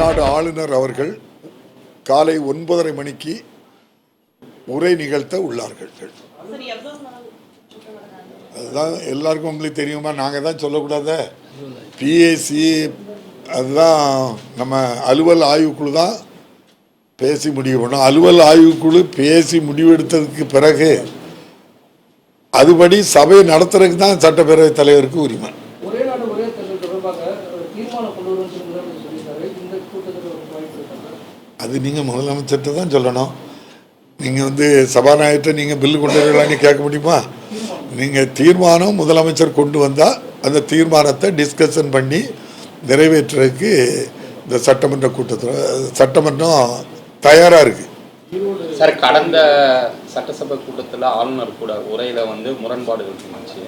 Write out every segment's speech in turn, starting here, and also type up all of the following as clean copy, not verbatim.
தமிழ்நாடு ஆளுநர் அவர்கள் காலை 9:30 மணிக்கு உரை நிகழ்த்த உள்ளார்கள். அதுதான் எல்லாருக்கும் உங்களுக்கு தெரியுமா? நாங்கள் தான் சொல்லக்கூடாத பிஏசி அதுதான் நம்ம அலுவல் ஆய்வுக்குழு தான் பேசி முடிவு பண்ணோம். அலுவல் ஆய்வுக்குழு பேசி முடிவெடுத்ததுக்கு பிறகு அதுபடி சபை நடத்துறதுக்கு தான் சட்டப்பேரவைத் தலைவருக்கு உரிமை. அது நீங்கள் முதலமைச்சர்கிட்ட தான் சொல்லணும். நீங்கள் சபாநாயகர்கிட்ட நீங்கள் பில்லு கொண்டு வரலான்னு கேட்க முடியுமா? நீங்கள் தீர்மானம் முதலமைச்சர் கொண்டு வந்தால் அந்த தீர்மானத்தை டிஸ்கஷன் பண்ணி நிறைவேற்றுறதுக்கு இந்த சட்டமன்ற கூட்டத்தில் சட்டமன்றம் தயாராக இருக்குது. சார், கடந்த சட்டசபை கூட்டத்தில் ஆளுநர் கூட உரையில் முரண்பாடுகள் இருந்துச்சு.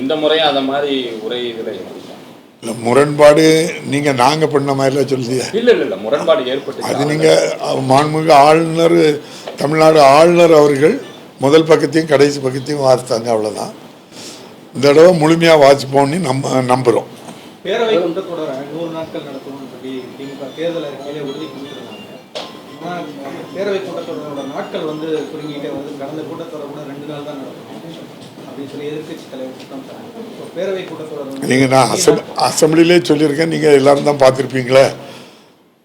இந்த முறையும் அந்த மாதிரி உரை இதில் இல்லை முரண்பாடு நீங்கள் நாங்கள் பண்ண மாதிரிலாம் சொல்லியா? இல்லை முரண்பாடு ஏற்பட்டு அது நீங்கள் மாண்புமிகு ஆளுநர் தமிழ்நாடு ஆளுநர் அவர்கள் முதல் பக்கத்தையும் கடைசி பக்கத்தையும் வாசித்தாங்க, அவ்வளோதான். இந்த தடவை முழுமையாக வாசிப்போம்னு நம்புகிறோம். பேரவை கூட்டத்தொடர் 100 நாட்கள் நடத்தணும்னு சொல்லி திமுக தேர்தல் அறிக்கையிலே உறுதி கொடுத்துருந்தாங்க. ஆனால் பேரவை கூட்டத்தொடரோட நாட்கள் சுருங்கிட்டே கடந்த கூட்டத்தொடர் கூட 2 நாள் தான் நடத்தணும் அப்படின்னு சொல்லி எதிர்கட்சி தலைவர் குற்றம் சாட்டினாங்க. பேரவை கூட்டத்தொடர் நீங்கள் நான் அசம்பிளிலே சொல்லியிருக்கேன், நீங்கள் எல்லாரும் தான் பார்த்துருப்பீங்களே.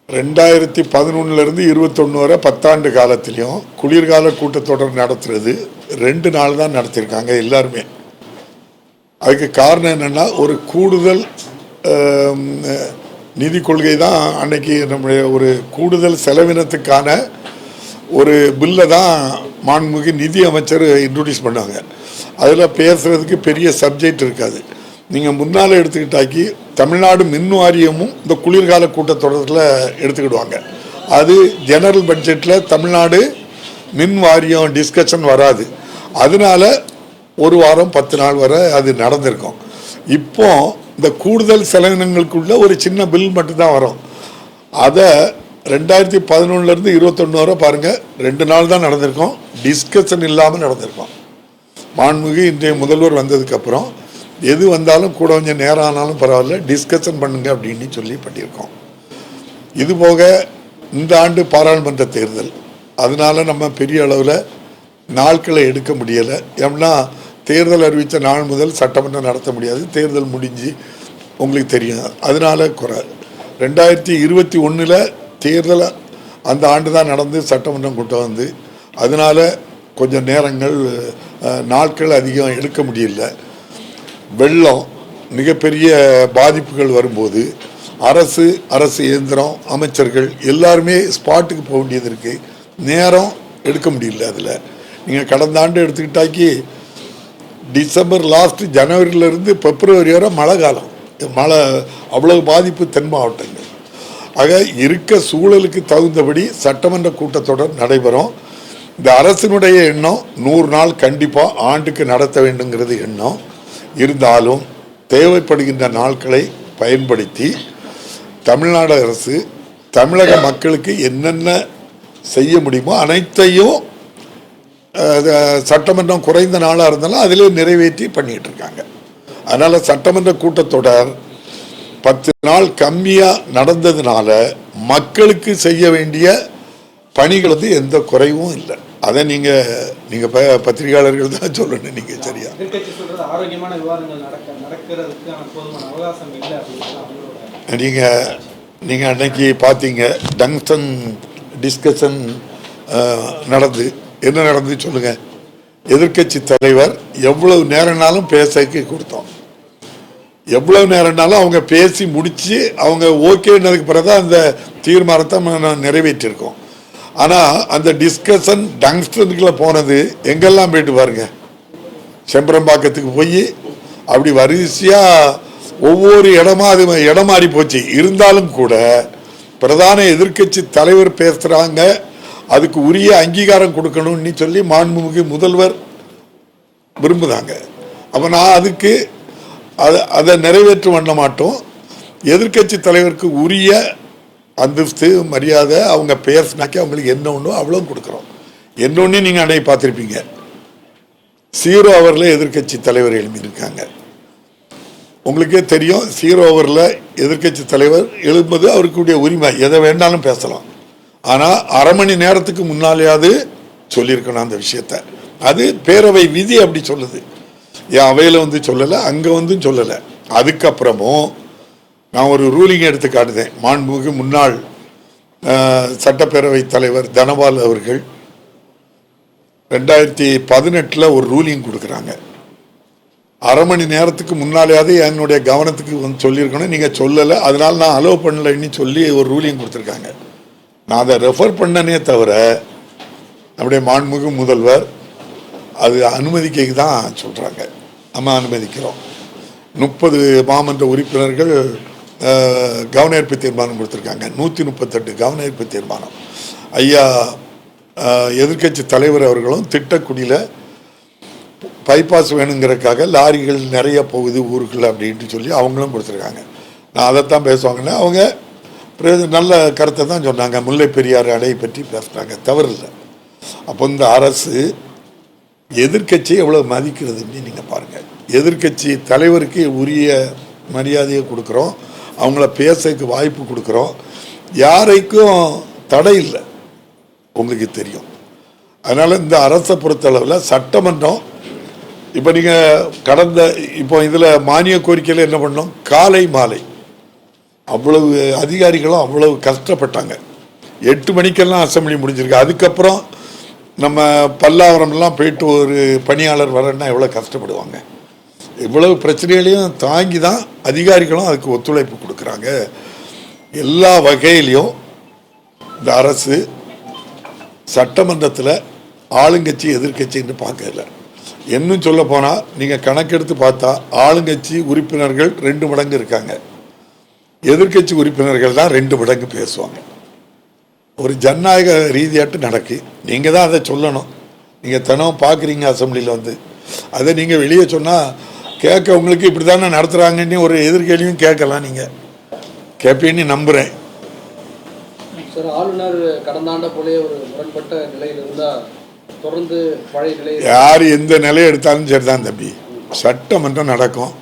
2011 21 வரை 10 ஆண்டு காலத்திலையும் குளிர்கால கூட்டத்தொடர் நடத்துறது 2 நாள் தான் நடத்தியிருக்காங்க எல்லாருமே. அதுக்கு காரணம் என்னென்னா, ஒரு கூடுதல் நிதி கொள்கை தான் அன்னைக்கு நம்முடைய ஒரு கூடுதல் செலவினத்துக்கான ஒரு பில்லை தான் மாண்புமிகு நிதி அமைச்சர் இன்ட்ரோடியூஸ் பண்ணாங்க. அதில் பேசுகிறதுக்கு பெரிய சப்ஜெக்ட் இருக்காது. நீங்கள் முன்னால் எடுத்துக்கிட்டாக்கி தமிழ்நாடு மின் வாரியமும் இந்த குளிர்கால கூட்டத்தொடரில் எடுத்துக்கிடுவாங்க. அது ஜெனரல் பட்ஜெட்டில் தமிழ்நாடு மின் வாரியம் டிஸ்கஷன் வராது. அதனால 1 வாரம் 10 நாள் வரை அது நடந்திருக்கும். இப்போ இந்த கூடுதல் செலவினங்களுக்குள்ள ஒரு சின்ன பில் மட்டும்தான் வரும். அதை 2011 21 வரை பாருங்கள், 2 நாள் தான் நடந்திருக்கோம். டிஸ்கஷன் இல்லாமல் நடந்திருக்கோம். மாண்புமிகு இன்றைய முதல்வர் வந்ததுக்கப்புறம் எது வந்தாலும் கூட கொஞ்சம் நேரம் ஆனாலும் பரவாயில்ல, டிஸ்கஷன் பண்ணுங்க அப்படின்னு சொல்லி பண்ணியிருக்கோம். இதுபோக இந்த ஆண்டு பாராளுமன்ற தேர்தல், அதனால நம்ம பெரிய அளவில் நாட்களை எடுக்க முடியலை. ஏன்னா தேர்தல் அறிவித்த நாள் முதல் சட்டமன்றம் நடத்த முடியாது. தேர்தல் முடிஞ்சு உங்களுக்கு தெரியும். அதனால குறை 2021 தேர்தல் அந்த ஆண்டு தான் நடந்து சட்டமன்றம் கூட்டம் அதனால கொஞ்சம் நேரங்கள் நாட்கள் அதிகம் எடுக்க முடியல. வெள்ளம் மிகப்பெரிய பாதிப்புகள் வரும்போது அரசு இயந்திரம் அமைச்சர்கள் எல்லாருமே ஸ்பாட்டுக்கு போக வேண்டியது இருக்குது. நேரம் எடுக்க முடியல. அதில் நீங்கள் கடந்த ஆண்டு எடுத்துக்கிட்டாக்கி டிசம்பர் லாஸ்ட் ஜனவரியிலேருந்து பிப்ரவரி வரை மழை காலம், மழை அவ்வளவு பாதிப்பு தென் மாவட்டங்கள். ஆக இருக்க சூழலுக்கு தகுந்தபடி சட்டமன்ற கூட்டத்தொடர் நடைபெறும். இந்த அரசினுடைய எண்ணம் 100 நாள் கண்டிப்பாக ஆண்டுக்கு நடத்த வேண்டுங்கிறது எண்ணம். இருந்தாலும் தேவைப்படுகின்ற நாட்களை பயன்படுத்தி தமிழ்நாடு அரசு தமிழக மக்களுக்கு என்னென்ன செய்ய முடியுமோ அனைத்தையும் சட்டமன்றம் குறைந்த நாளாக இருந்தாலும் அதிலே நிறைவேற்றி பண்ணிகிட்டு இருக்காங்க. அதனால் சட்டமன்ற கூட்டத்தொடர் 10 நாள் கம்மியாக நடந்ததுனால மக்களுக்கு செய்ய வேண்டிய பணிகள் எந்த குறைவும் இல்லை. அதை நீங்கள் பத்திரிகையாளர்கள் தான் சொல்லணும். நீங்கள் சரியா ஆரோக்கியமான விவாதங்கள் நடக்கிறதுக்கான போதுமான அவகாசம் இல்லை. நீங்கள் அன்னைக்கு பார்த்தீங்க டங்ஸ்டன் டிஸ்கஷன் நடந்து என்ன நடந்து சொல்லுங்கள். எதிர்கட்சி தலைவர் எவ்வளவு நேரம்னாலும் பேசக்கு கொடுத்தோம். எவ்வளவு நேரம்னாலும் அவங்க பேசி முடித்து அவங்க ஓகேன்னதுக்கு பிறகு தான் அந்த தீர்மானத்தை நிறைவேற்றிருக்கோம். ஆனால் அந்த டிஸ்கஷன் டங்ஸ்டனுக்குள்ள போனது எங்கெல்லாம் போயிட்டு பாருங்க. செம்பரம்பாக்கத்துக்கு போய் அப்படி வரிசையாக ஒவ்வொரு இடமா அது இடம் மாறி போச்சு. இருந்தாலும் கூட பிரதான எதிர்கட்சி தலைவர் பேசுகிறாங்க, அதுக்கு உரிய அங்கீகாரம் கொடுக்கணும்னு சொல்லி மாண்புமிகு முதல்வர் விரும்புகிறாங்க. அப்போ நான் அதுக்கு அதை நிறைவேற்ற பண்ண மாட்டோம். எதிர்கட்சி தலைவருக்கு உரிய அந்தஸ்து மரியாதை அவங்க பேசினாக்கி அவங்களுக்கு என்ன ஒன்றோ அவ்வளோ கொடுக்குறோம். என்ன ஒன்று நீங்கள் அன்றைய பார்த்துருப்பீங்க. 0 ஹவரில் எதிர்கட்சி தலைவர் எழுப்பியிருக்காங்க. உங்களுக்கே தெரியும், 0 ஓவரில் எதிர்க்கட்சி தலைவர் எழுப்பது அவருக்குடைய உரிமை, எதை வேண்டாலும் பேசலாம். ஆனால் அரை மணி நேரத்துக்கு முன்னாலேயாவது சொல்லியிருக்கணும் அந்த விஷயத்த. அது பேரவை விதி அப்படி சொல்லுது. என் அவையில் வந்து சொல்லலை, அங்கே வந்து சொல்லலை. அதுக்கப்புறமும் நான் ஒரு ரூலிங் எடுத்து காட்டுதேன். மாண்புமிகு முன்னாள் சட்டப்பேரவை தலைவர் தனபால் அவர்கள் 2018 ஒரு ரூலிங் கொடுக்குறாங்க. அரை மணி நேரத்துக்கு முன்னாலேயாவது என்னுடைய கவனத்துக்கு வந்து சொல்லியிருக்கணும், நீங்கள் சொல்லலை, அதனால் நான் அலோவ் பண்ணலைன்னு சொல்லி ஒரு ரூலிங் கொடுத்துருக்காங்க. நான் அதை ரெஃபர் பண்ணனே தவிர நம்முடைய மாண்புமிகு முதல்வர் அது அனுமதிக்க தான் சொல்கிறாங்க. நம்ம அனுமதிக்கிறோம். 30 மாமன்ற உறுப்பினர்கள் கவனஈர்ப்பு தீர்மானம் கொடுத்துருக்காங்க. 138 கவனஈர்ப்பு தீர்மானம். ஐயா எதிர்க்கட்சி தலைவர் அவர்களும் திட்டக்குடியில் பைபாஸ் வேணுங்கிறதுக்காக லாரிகள் நிறைய போகுது ஊருக்குள்ள அப்படின்ட்டு சொல்லி அவங்களும் கொடுத்துருக்காங்க. நான் அதைத்தான் பேசுவாங்கன்னா அவங்க நல்ல கருத்தை தான் சொன்னாங்க. முல்லை பெரியாறு அணை பற்றி பேசுகிறாங்க, தவறு இல்லை. அப்போ இந்த அரசு எதிர்க்கட்சியை எவ்வளோ மதிக்கிறதுன்னு நீங்கள் பாருங்கள். எதிர்க்கட்சி தலைவருக்கு உரிய மரியாதையை கொடுக்குறோம், அவங்கள பேசக்கு வாய்ப்பு கொடுக்குறோம், யாரைக்கும் தடை இல்லை, உங்களுக்கு தெரியும். அதனால் இந்த அரசை பொறுத்தளவில் சட்டமன்றம் இப்போ நீங்கள் இப்போ இதில் மானிய கோரிக்கையில் என்ன பண்ணோம், காலை மாலை அவ்வளவு அதிகாரிகளும் அவ்வளவு கஷ்டப்பட்டாங்க. 8 மணிக்கெல்லாம் அசம்பிளி முடிஞ்சிருக்கு. அதுக்கப்புறம் நம்ம பல்லாவரம்லாம் போயிட்டு ஒரு பணியாளர் வரன்னா எவ்வளோ கஷ்டப்படுவாங்க. இவ்வளவு பிரச்சனைகளையும் தாங்கி தான் அதிகாரிகளும் அதுக்கு ஒத்துழைப்பு கொடுக்குறாங்க. எல்லா வகையிலையும் இந்த அரசு சட்டமன்றத்தில் ஆளுங்கட்சி எதிர்கட்சின்னு பார்க்கல. இன்னும் சொல்ல போனால் நீங்கள் கணக்கெடுத்து பார்த்தா ஆளுங்கட்சி உறுப்பினர்கள் 2 மடங்கு இருக்காங்க, எதிர்கட்சி உறுப்பினர்கள் தான் 2 மடங்கு பேசுவாங்க. ஒரு ஜனநாயக ரீதியாட்டு நடக்கு. நீங்கள் தான் அதை சொல்லணும். நீங்கள் தினம் பார்க்குறீங்க அசம்பிளியில் வந்து, அதை நீங்கள் வெளியே சொன்னால் கேட்க உங்களுக்கு இப்படி தானே நடத்துகிறாங்கன்னு ஒரு எதிர்கேள்வியும் கேட்கலாம். நீங்கள் கேட்பீன்னு நம்புகிறேன். சார், ஆளுநர் கடந்த ஆண்டை போலே ஒரு முரண்பட்ட நிலையில் இருந்தால் தொடர்ந்து பழைய நிலை யார் எந்த நிலையை எடுத்தாலும் சரி தான் தம்பி, சட்டமன்றம் நடக்கும்,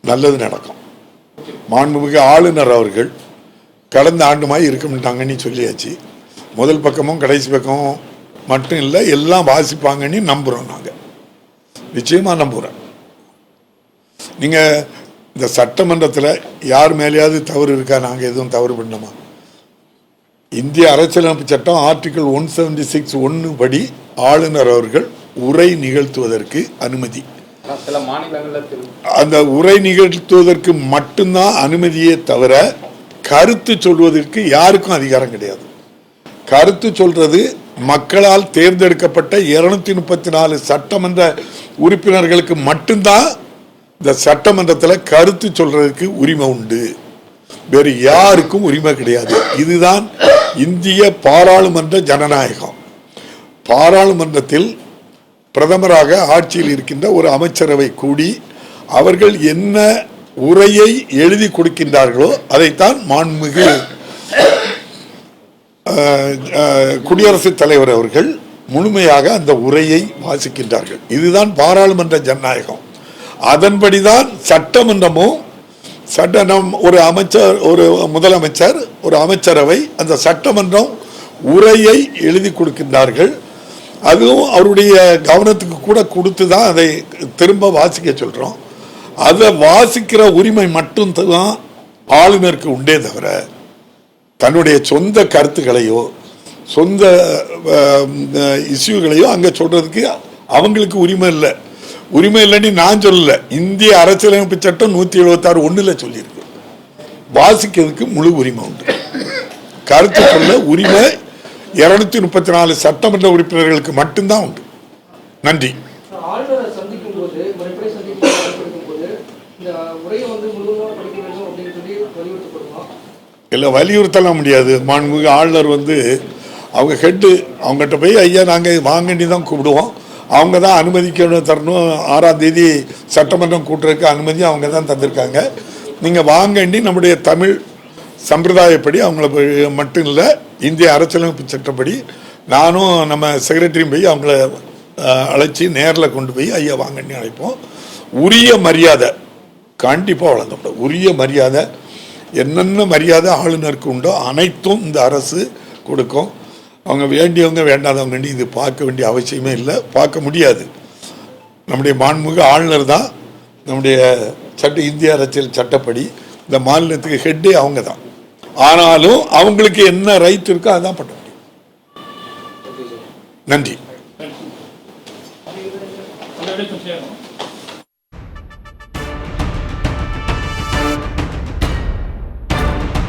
நல்லது நடக்கும். மாண்புமிகு ஆளுநர் அவர்கள் கடந்த ஆண்டுமாய் இருக்கமாட்டாங்கன்னு சொல்லியாச்சு. முதல் பக்கமும் கடைசி பக்கமும் மட்டும் இல்லை, எல்லாம் வாசிப்பாங்கன்னு நம்புகிறோம். நாங்கள் நிச்சயமாக நம்புகிறோம். நீங்கள் இந்த சட்டமன்றத்தில் யார் மேலேயாவது தவறு இருக்கா? நாங்கள் எதுவும் தவறு பண்ணோமா? இந்திய அரசியலமைப்பு சட்டம் ஆர்டிகிள் 176(1) படி ஆளுநர் அவர்கள் உரை நிகழ்த்துவதற்கு அனுமதி. சில மாநிலங்களில் அந்த உரை நிகழ்த்துவதற்கு மட்டும்தான் அனுமதியே தவிர கருத்து சொல்வதற்கு யாருக்கும் அதிகாரம் கிடையாது. கருத்து சொல்றது மக்களால் தேர்ந்தெடுக்கப்பட்ட 234 சட்டமன்ற உறுப்பினர்களுக்கு மட்டும்தான் இந்த சட்டமன்றத்தில் கருத்து சொல்றதுக்கு உரிமை உண்டு, வேறு யாருக்கும் உரிமை கிடையாது. இதுதான் இந்திய பாராளுமன்ற ஜனநாயகம். பாராளுமன்றத்தில் பிரதமராக ஆட்சியில் இருக்கின்ற ஒரு அமைச்சரவை கூடி அவர்கள் என்ன உரையை எழுதி கொடுக்கின்றார்களோ அதைத்தான் மாண்புமிகு குடியரசுத் தலைவர் அவர்கள் முழுமையாக அந்த உரையை வாசிக்கின்றார்கள். இதுதான் பாராளுமன்ற ஜனநாயகம். அதன்படிதான் சட்டமன்றமும் ஒரு அமைச்சர், ஒரு முதலமைச்சர், ஒரு அமைச்சரவை அந்த சட்டமன்றம் உரையை எழுதி கொடுக்கின்றார்கள். அதுவும் அவருடைய கவனத்துக்கு கூட கொடுத்து தான் அதை திரும்ப வாசிக்க சொல்கிறோம். அதை வாசிக்கிற உரிமை மட்டும்தான் ஆளுநருக்கு உண்டே தவிர தன்னுடைய சொந்த கருத்துக்களையோ சொந்த இஷ்யூகளையோ அங்கே சொல்றதுக்கு அவங்களுக்கு உரிமை இல்லை. உரிமை இல்லைன்னு நான் சொல்லல, இந்திய அரசியலமைப்பு சட்டம் 176(1) சொல்லியிருக்கு. வாசிக்கிறதுக்கு முழு உரிமை உண்டு. கருத்து சொல்ல உரிமை 234 சட்டமன்ற உறுப்பினர்களுக்கு மட்டும்தான் உண்டு. நன்றி. ஆளுநரை சந்திக்கும் போது இந்த உரையை வந்து முழுமையாக படிக்க வேண்டும் அப்படின்னு சொல்லி வலியுறுத்தப்படுமா? இல்லை, வலியுறுத்தலாம் முடியாது. மாண்புமிகு ஆளுநர் வந்து அவங்க ஹெட்டு, அவங்ககிட்ட போய் ஐயா நாங்கள் வாங்கண்டி தான் கூப்பிடுவோம், அவங்க தான் அனுமதிக்கணும் தரணும். 6ஆம் தேதி சட்டமன்றம் கூட்டுறதுக்கு அனுமதி அவங்க தான் தந்திருக்காங்க. நீங்கள் வாங்கண்டி நம்முடைய தமிழ் சம்பிரதாயப்படி அவங்கள மட்டும் இல்லை, இந்திய அரசியலமைப்பு சட்டப்படி நானும் நம்ம செக்ரட்டரியும் போய் அவங்கள அழைச்சி நேரில் கொண்டு போய் ஐயா வாங்கன்னு அழைப்போம். உரிய மரியாதை கண்டிப்பாக வழங்கப்படும். உரிய மரியாதை, என்னென்ன மரியாதை ஆளுநருக்கு உண்டோ அனைத்தும் இந்த அரசு கொடுக்கும். அவங்க வேண்டியவங்க வேண்டாதவங்க இது பார்க்க வேண்டிய அவசியமே இல்லை, பார்க்க முடியாது. நம்முடைய மாண்புமிகு ஆளுநர் தான் நம்முடைய இந்திய அரசியல் சட்டப்படி இந்த மாநிலத்துக்கு ஹெட்டே அவங்க தான். ஆனாலும் அவங்களுக்கு என்ன ரைட் இருக்கோ அதான் பண்ண முடியும். நன்றி.